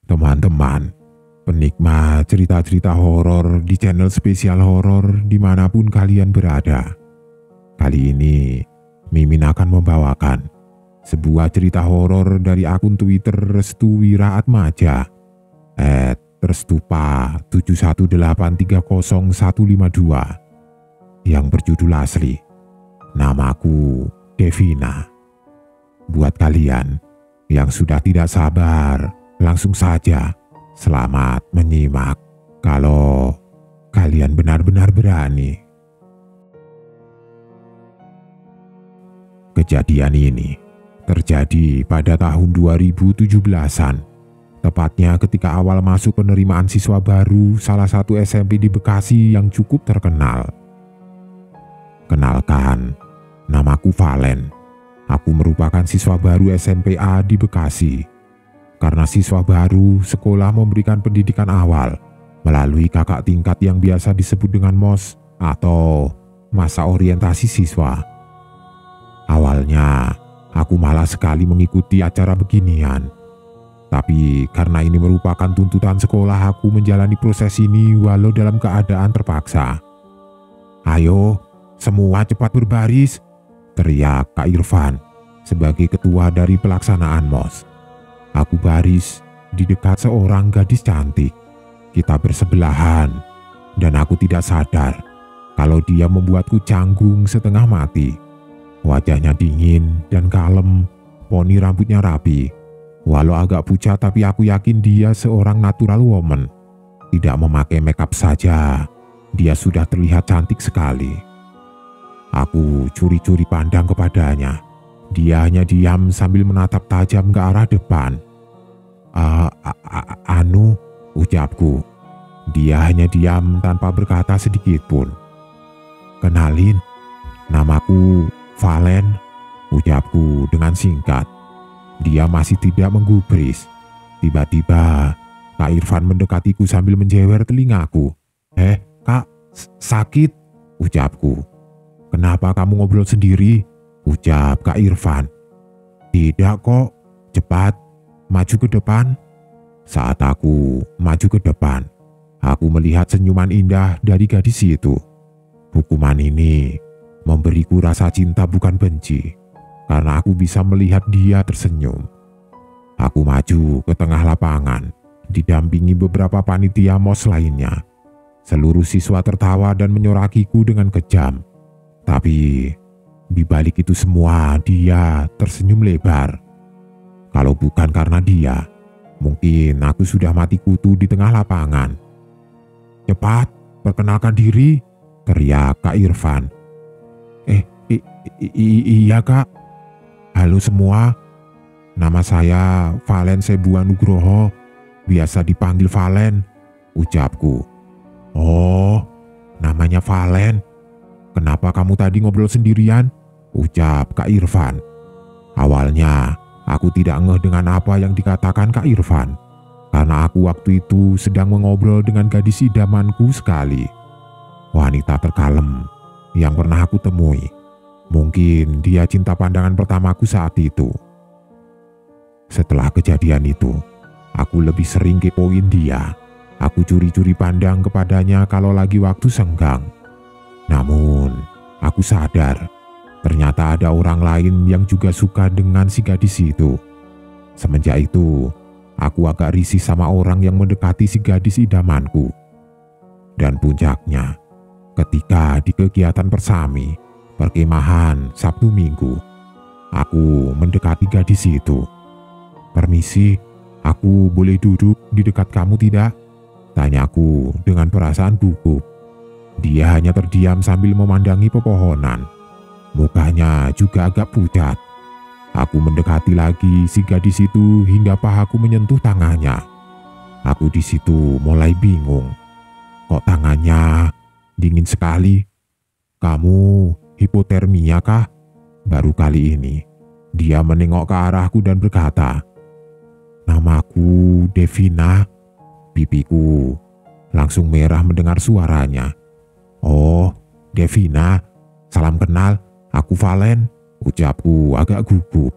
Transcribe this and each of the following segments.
teman-teman, penikmat cerita-cerita horor di channel spesial horor dimanapun kalian berada. Kali ini, Mimin akan membawakan sebuah cerita horor dari akun Twitter Restu Wiraatmaja @restupa71830152 yang berjudul asli Namaku Devina. Buat kalian yang sudah tidak sabar, langsung saja selamat menyimak kalau kalian benar-benar berani. Kejadian ini terjadi pada tahun 2017-an, tepatnya ketika awal masuk penerimaan siswa baru salah satu SMP di Bekasi yang cukup terkenal. Kenalkan, namaku Valen. Aku merupakan siswa baru SMPA di Bekasi. Karena siswa baru, sekolah memberikan pendidikan awal melalui kakak tingkat yang biasa disebut dengan MOS atau masa orientasi siswa. Awalnya, aku malas sekali mengikuti acara beginian. Tapi karena ini merupakan tuntutan sekolah, aku menjalani proses ini walau dalam keadaan terpaksa. "Ayo, semua cepat berbaris," teriak Kak Irfan sebagai ketua dari pelaksanaan MOS. Aku baris di dekat seorang gadis cantik. Kita bersebelahan dan aku tidak sadar kalau dia membuatku canggung setengah mati. Wajahnya dingin dan kalem, poni rambutnya rapi. Walau agak pucat tapi aku yakin dia seorang natural woman. Tidak memakai makeup saja, dia sudah terlihat cantik sekali. Aku curi-curi pandang kepadanya. Dia hanya diam sambil menatap tajam ke arah depan. Anu, ucapku. Dia hanya diam tanpa berkata sedikit pun. "Kenalin, namaku Valen," ucapku dengan singkat. Dia masih tidak menggubris. Tiba-tiba, Kak Irfan mendekatiku sambil menjewer telingaku. Kak, sakit," ucapku. "Kenapa kamu ngobrol sendiri?" ucap Kak Irfan. "Tidak kok, cepat, maju ke depan." Saat aku maju ke depan, aku melihat senyuman indah dari gadis itu. Hukuman ini memberiku rasa cinta bukan benci, karena aku bisa melihat dia tersenyum. Aku maju ke tengah lapangan, didampingi beberapa panitia MOS lainnya. Seluruh siswa tertawa dan menyorakiku dengan kejam. Tapi di balik itu semua, dia tersenyum lebar. Kalau bukan karena dia, mungkin aku sudah mati kutu di tengah lapangan. "Cepat, perkenalkan diri," teriak Kak Irfan. Iya Kak. "Halo semua, nama saya Valen Sebuah Nugroho, biasa dipanggil Valen," ucapku. "Oh, namanya Valen. Kenapa kamu tadi ngobrol sendirian?" ucap Kak Irfan. Awalnya, aku tidak ngeh dengan apa yang dikatakan Kak Irfan, karena aku waktu itu sedang mengobrol dengan gadis idamanku sekali. Wanita terkalem yang pernah aku temui. Mungkin dia cinta pandangan pertamaku saat itu. Setelah kejadian itu, aku lebih sering kepoin dia. Aku curi-curi pandang kepadanya kalau lagi waktu senggang. Namun, aku sadar ternyata ada orang lain yang juga suka dengan si gadis itu. Semenjak itu, aku agak risih sama orang yang mendekati si gadis idamanku. Dan puncaknya, ketika di kegiatan persami, perkemahan Sabtu Minggu, aku mendekati gadis itu. "Permisi, aku boleh duduk di dekat kamu tidak?" tanyaku dengan perasaan gugup. Dia hanya terdiam sambil memandangi pepohonan. Mukanya juga agak pucat. Aku mendekati lagi si gadis itu hingga pahaku menyentuh tangannya. Aku di situ mulai bingung. Kok tangannya dingin sekali? "Kamu hipotermia kah?" Baru kali ini dia menengok ke arahku dan berkata, "Namaku Devina." Pipiku langsung merah mendengar suaranya. "Oh, Devina, salam kenal. Aku Valen," ucapku agak gugup.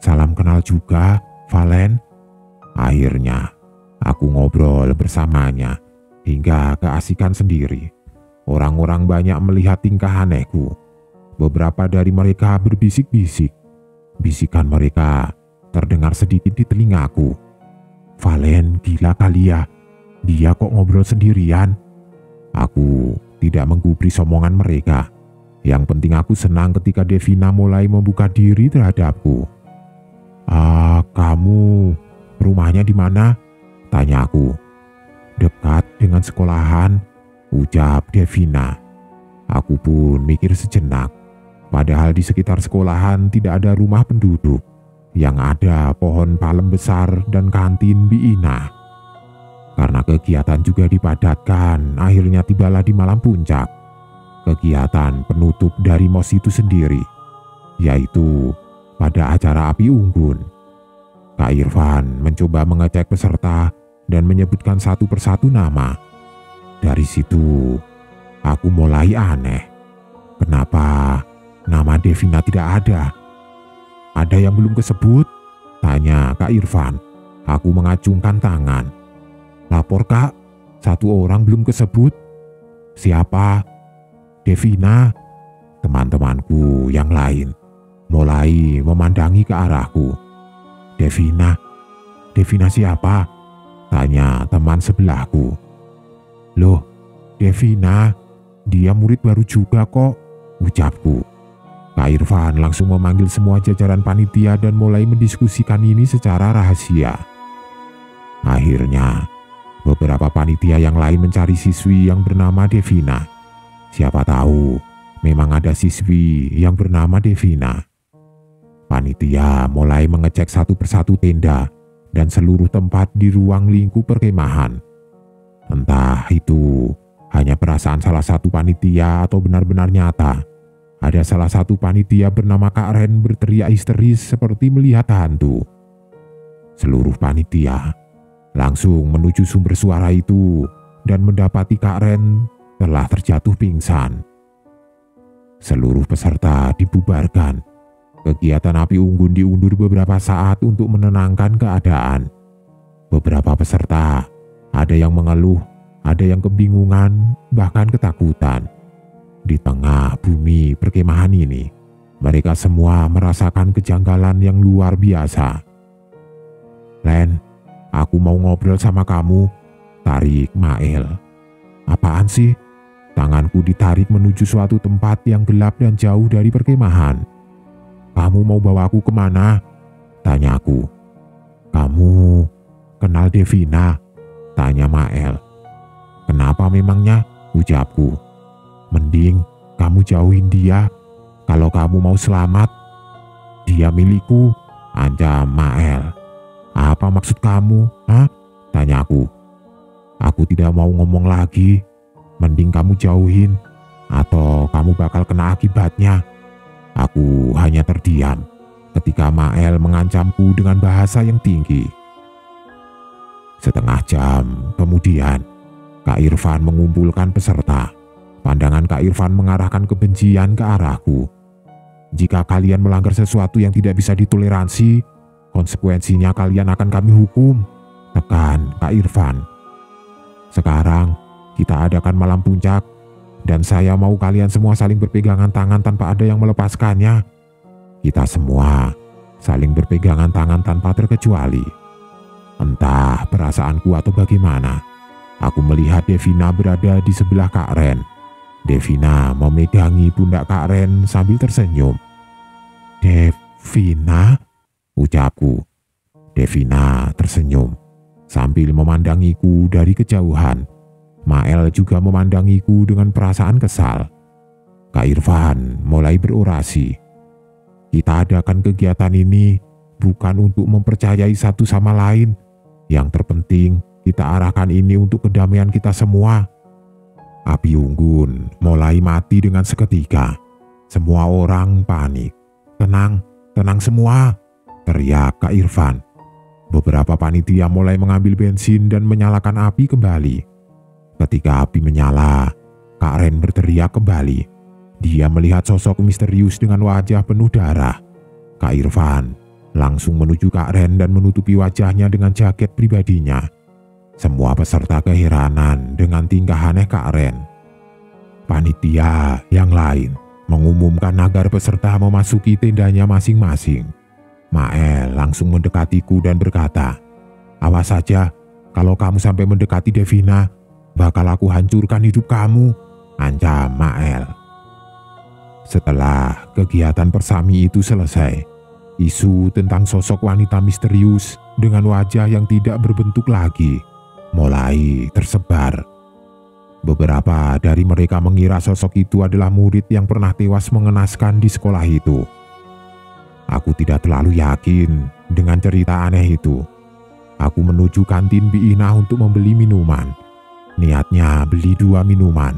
"Salam kenal juga, Valen." Akhirnya Aku ngobrol bersamanya hingga keasikan sendiri. Orang-orang banyak melihat tingkah anehku. Beberapa dari mereka berbisik-bisik. Bisikan mereka terdengar sedikit di telingaku. "Valen, gila kali ya. Dia kok ngobrol sendirian?" Aku tidak menggubris omongan mereka. Yang penting aku senang ketika Devina mulai membuka diri terhadapku. Kamu rumahnya di mana?" tanya aku. "Dekat dengan sekolahan," ucap Devina. Aku pun mikir sejenak. Padahal di sekitar sekolahan tidak ada rumah penduduk. Yang ada pohon palem besar dan kantin Biina. Karena kegiatan juga dipadatkan, akhirnya tibalah di malam puncak. Kegiatan penutup dari MOS itu sendiri, yaitu pada acara api unggun. Kak Irfan mencoba mengecek peserta dan menyebutkan satu persatu nama. Dari situ, aku mulai aneh. Kenapa nama Devina tidak ada? "Ada yang belum kesebut?" tanya Kak Irfan. Aku mengacungkan tangan. "Lapor Kak, satu orang belum kesebut." "Siapa?" "Devina." Teman-temanku yang lain mulai memandangi ke arahku. Devina siapa?" tanya teman sebelahku. "Loh, Devina, dia murid baru juga kok," ucapku. Kak Irfan langsung memanggil semua jajaran panitia dan mulai mendiskusikan ini secara rahasia. Akhirnya, beberapa panitia yang lain mencari siswi yang bernama Devina. Siapa tahu memang ada siswi yang bernama Devina. Panitia mulai mengecek satu persatu tenda dan seluruh tempat di ruang lingkup perkemahan. Entah itu hanya perasaan salah satu panitia atau benar-benar nyata. Ada salah satu panitia bernama Kak Ren berteriak histeris seperti melihat hantu. Seluruh panitia langsung menuju sumber suara itu dan mendapati Kak Ren telah terjatuh pingsan. Seluruh peserta dibubarkan. Kegiatan api unggun diundur beberapa saat untuk menenangkan keadaan. Beberapa peserta, ada yang mengeluh, ada yang kebingungan, bahkan ketakutan. Di tengah bumi perkemahan ini, mereka semua merasakan kejanggalan yang luar biasa. "Len, aku mau ngobrol sama kamu," tarik Mael. "Apaan sih?" Tanganku ditarik menuju suatu tempat yang gelap dan jauh dari perkemahan. "Kamu mau bawa aku kemana?" tanyaku. "Kamu kenal Devina?" tanya Mael. "Kenapa memangnya?" ucapku. "Mending kamu jauhin dia. Kalau kamu mau selamat." "Dia milikku," ancam Mael. "Apa maksud kamu? tanyaku. "Aku tidak mau ngomong lagi. Mending kamu jauhin, atau kamu bakal kena akibatnya." Aku hanya terdiam ketika Mael mengancamku dengan bahasa yang tinggi. Setengah jam kemudian, Kak Irfan mengumpulkan peserta. Pandangan Kak Irfan mengarahkan kebencian ke arahku. "Jika kalian melanggar sesuatu yang tidak bisa ditoleransi, konsekuensinya kalian akan kami hukum," tekan Kak Irfan. "Sekarang kita adakan malam puncak, dan saya mau kalian semua saling berpegangan tangan tanpa ada yang melepaskannya." Kita semua saling berpegangan tangan tanpa terkecuali. Entah perasaanku atau bagaimana, aku melihat Devina berada di sebelah Kak Ren. Devina memegangi pundak Kak Ren sambil tersenyum. "Devina?" ucapku. Devina tersenyum sambil memandangiku dari kejauhan. Mael juga memandangiku dengan perasaan kesal. Kak Irfan mulai berorasi. "Kita adakan kegiatan ini bukan untuk mempercayai satu sama lain. Yang terpenting kita arahkan ini untuk kedamaian kita semua." Api unggun mulai mati dengan seketika. Semua orang panik. Tenang semua," teriak Kak Irfan. Beberapa panitia mulai mengambil bensin dan menyalakan api kembali. Ketika api menyala, Kak Ren berteriak kembali. Dia melihat sosok misterius dengan wajah penuh darah. Kak Irfan langsung menuju Kak Ren dan menutupi wajahnya dengan jaket pribadinya. Semua peserta keheranan dengan tingkah aneh Kak Ren. Panitia yang lain mengumumkan agar peserta memasuki tendanya masing-masing. Mael langsung mendekatiku dan berkata, "Awas saja, kalau kamu sampai mendekati Devina, bakal aku hancurkan hidup kamu," ancam Mael. Setelah kegiatan persami itu selesai, isu tentang sosok wanita misterius dengan wajah yang tidak berbentuk lagi mulai tersebar. Beberapa dari mereka mengira sosok itu adalah murid yang pernah tewas mengenaskan di sekolah itu. Aku tidak terlalu yakin dengan cerita aneh itu. Aku menuju kantin Biina untuk membeli minuman. Niatnya beli 2 minuman.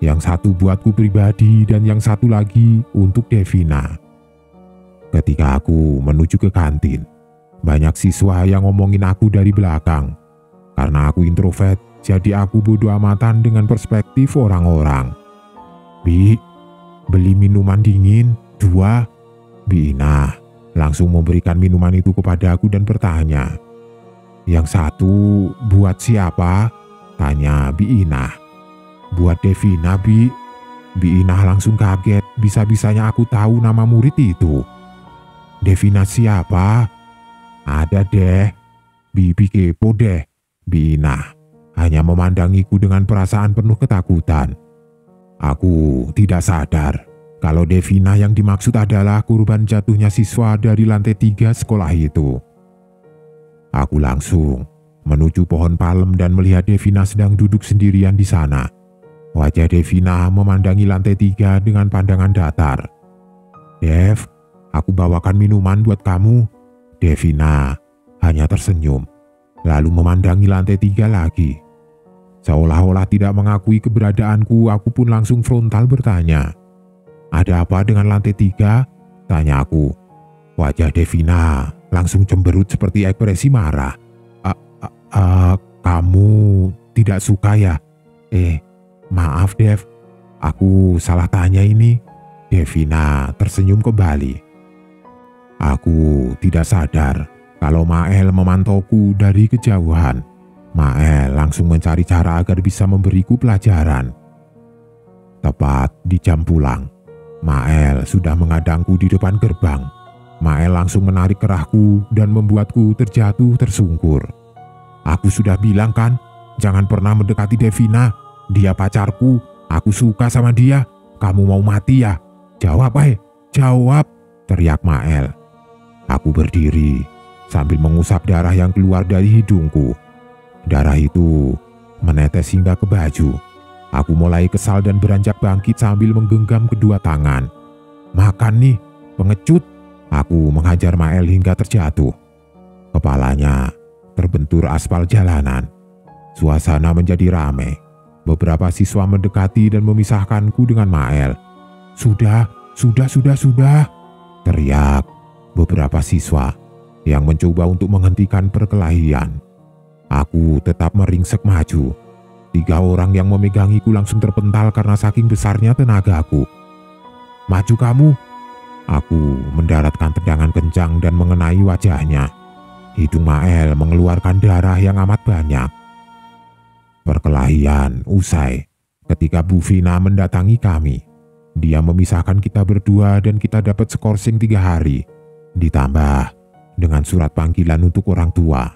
Yang satu buatku pribadi dan yang satu lagi untuk Devina. Ketika aku menuju ke kantin, banyak siswa yang ngomongin aku dari belakang. Karena aku introvert, jadi aku bodo amatan dengan perspektif orang-orang. "Bi, beli minuman dingin 2. Biina langsung memberikan minuman itu kepada aku dan bertanya, "Yang satu buat siapa?" tanya Biina. "Buat Devina, Bi." Biina langsung kaget, bisa-bisanya aku tahu nama murid itu. "Devina siapa?" "Ada deh, Bibi kepo deh." Biina hanya memandangiku dengan perasaan penuh ketakutan. Aku tidak sadar kalau Devina yang dimaksud adalah korban jatuhnya siswa dari lantai 3 sekolah itu. Aku langsung menuju pohon palem dan melihat Devina sedang duduk sendirian di sana. Wajah Devina memandangi lantai 3 dengan pandangan datar. "Dev, aku bawakan minuman buat kamu." Devina hanya tersenyum, lalu memandangi lantai 3 lagi. Seolah-olah tidak mengakui keberadaanku, aku pun langsung frontal bertanya, "Ada apa dengan lantai 3? Tanya aku. Wajah Devina langsung cemberut seperti ekspresi marah. Kamu tidak suka ya?" Maaf Dev, aku salah tanya ini." Devina tersenyum kembali. Aku tidak sadar kalau Mael memantauku dari kejauhan. Mael langsung mencari cara agar bisa memberiku pelajaran. Tepat di jam pulang, Mael sudah menghadangku di depan gerbang. Mael langsung menarik kerahku dan membuatku terjatuh tersungkur. "Aku sudah bilang kan, jangan pernah mendekati Devina. Dia pacarku, aku suka sama dia. Kamu mau mati ya? Jawab, jawab!" teriak Mael. Aku berdiri sambil mengusap darah yang keluar dari hidungku. Darah itu menetes hingga ke baju. Aku mulai kesal dan beranjak bangkit sambil menggenggam kedua tangan. "Makan nih, pengecut!" Aku menghajar Mael hingga terjatuh. Kepalanya terbentur aspal jalanan. Suasana menjadi ramai. Beberapa siswa mendekati dan memisahkanku dengan Mael. Sudah, teriak beberapa siswa yang mencoba untuk menghentikan perkelahian. Aku tetap meringsek maju. 3 orang yang memegangiku langsung terpental karena saking besarnya tenagaku. "Maju kamu!" Aku mendaratkan tendangan kencang dan mengenai wajahnya. Hidung Mael mengeluarkan darah yang amat banyak. Perkelahian usai ketika Bu Vina mendatangi kami. Dia memisahkan kita berdua dan kita dapat skorsing 3 hari. Ditambah dengan surat panggilan untuk orang tua.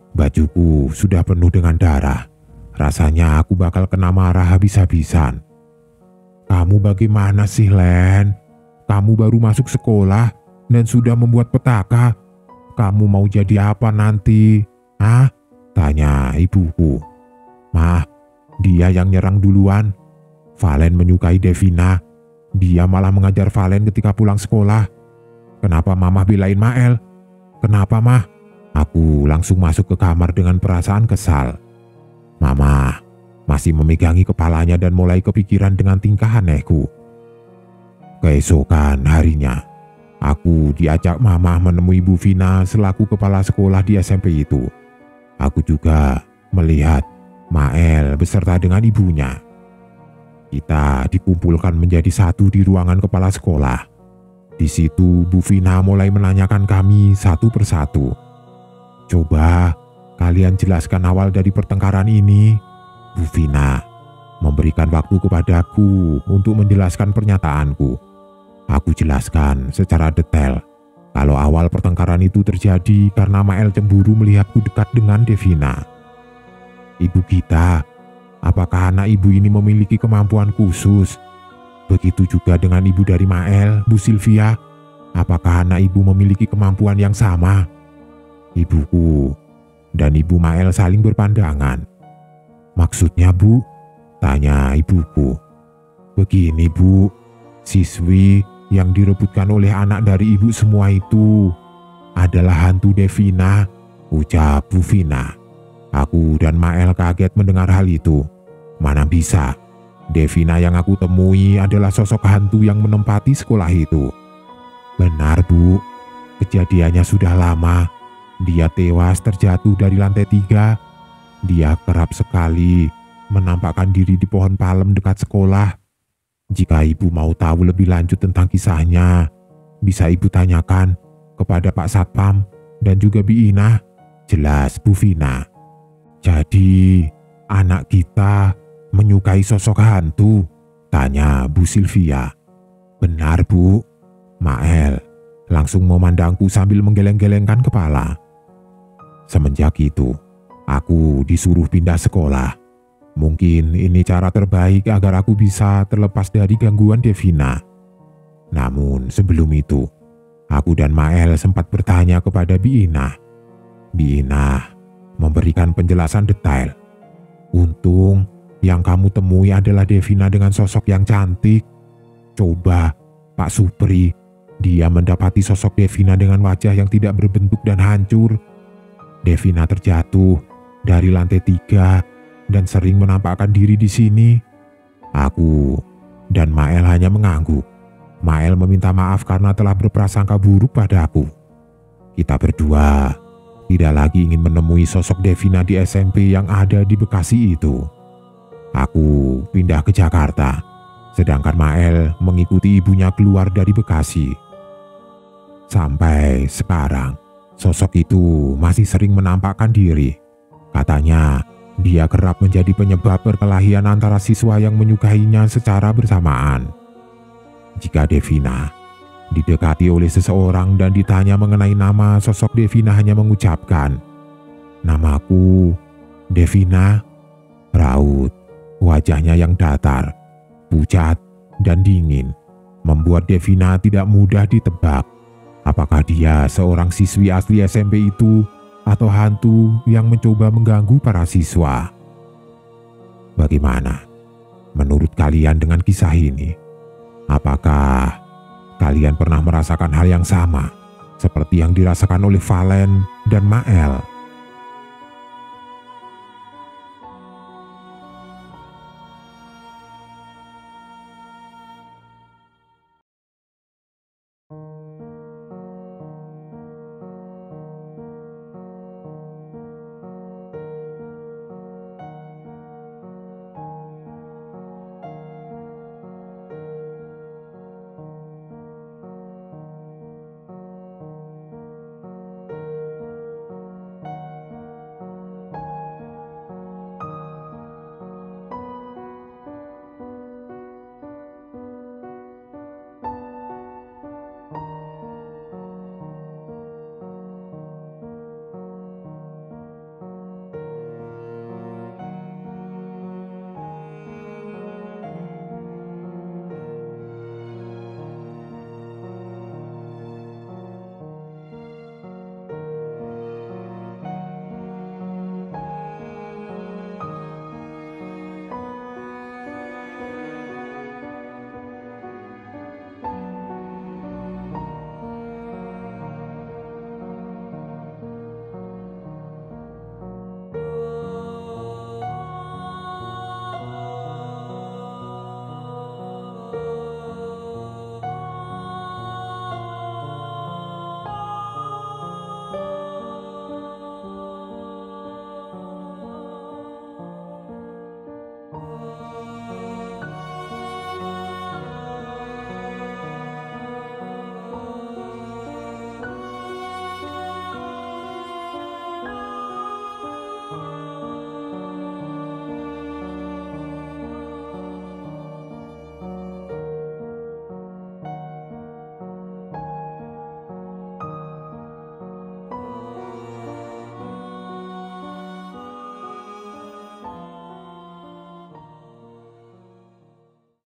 Bajuku sudah penuh dengan darah. Rasanya aku bakal kena marah habis-habisan. "Kamu bagaimana sih, Len? Kamu baru masuk sekolah dan sudah membuat petaka. Kamu mau jadi apa nanti? Hah?" tanya ibuku. "Mah, dia yang nyerang duluan. Valen menyukai Devina. Dia malah mengajar Valen ketika pulang sekolah. Kenapa Mama belain Mael? Kenapa, Mah?" Aku langsung masuk ke kamar dengan perasaan kesal. Mama masih memegangi kepalanya dan mulai kepikiran dengan tingkah anehku. Keesokan harinya, aku diajak Mama menemui Bu Vina selaku kepala sekolah di SMP itu. Aku juga melihat Mael beserta dengan ibunya. Kita dikumpulkan menjadi satu di ruangan kepala sekolah. Di situ Bu Vina mulai menanyakan kami satu persatu. "Coba kalian jelaskan awal dari pertengkaran ini. Bu Vina memberikan waktu kepadaku untuk menjelaskan pernyataanku. Aku jelaskan secara detail kalau awal pertengkaran itu terjadi karena Mael cemburu melihatku dekat dengan Devina. Ibu Gita, apakah anak ibu ini memiliki kemampuan khusus? Begitu juga dengan ibu dari Mael, Bu Sylvia. Apakah anak ibu memiliki kemampuan yang sama? Ibuku dan ibu Mael saling berpandangan. Maksudnya, Bu? Tanya ibuku. Begini, Bu. Siswi yang direbutkan oleh anak dari ibu semua itu adalah hantu Devina, ucap Bu Vina. Aku dan Mael kaget mendengar hal itu. Mana bisa, Devina yang aku temui adalah sosok hantu yang menempati sekolah itu. Benar, Bu. Kejadiannya sudah lama. Dia tewas terjatuh dari lantai 3. Dia kerap sekali menampakkan diri di pohon palem dekat sekolah. Jika ibu mau tahu lebih lanjut tentang kisahnya, bisa ibu tanyakan kepada Pak Satpam dan juga Bi Inah, jelas Bu Vina. Jadi, anak kita menyukai sosok hantu? Tanya Bu Sylvia. Benar, Bu. Mael langsung memandangku sambil menggeleng-gelengkan kepala. Semenjak itu, aku disuruh pindah sekolah. Mungkin ini cara terbaik agar aku bisa terlepas dari gangguan Devina. Namun sebelum itu, aku dan Mael sempat bertanya kepada Bi Inah. Bi Inah memberikan penjelasan detail. Untung yang kamu temui adalah Devina dengan sosok yang cantik. Coba Pak Supri, dia mendapati sosok Devina dengan wajah yang tidak berbentuk dan hancur. Devina terjatuh dari lantai 3 dan sering menampakkan diri di sini. Aku dan Mael hanya mengangguk. Mael meminta maaf karena telah berprasangka buruk padaku. Kita berdua tidak lagi ingin menemui sosok Devina di SMP yang ada di Bekasi itu. Aku pindah ke Jakarta, sedangkan Mael mengikuti ibunya keluar dari Bekasi. Sampai sekarang, sosok itu masih sering menampakkan diri. Katanya, dia kerap menjadi penyebab perkelahian antara siswa yang menyukainya secara bersamaan. Jika Devina didekati oleh seseorang dan ditanya mengenai nama, sosok Devina hanya mengucapkan, "Namaku Devina." Raut wajahnya yang datar, pucat, dan dingin membuat Devina tidak mudah ditebak apakah dia seorang siswi asli SMP itu atau hantu yang mencoba mengganggu para siswa. Bagaimana menurut kalian dengan kisah ini? Apakah kalian pernah merasakan hal yang sama seperti yang dirasakan oleh Valen dan Mael?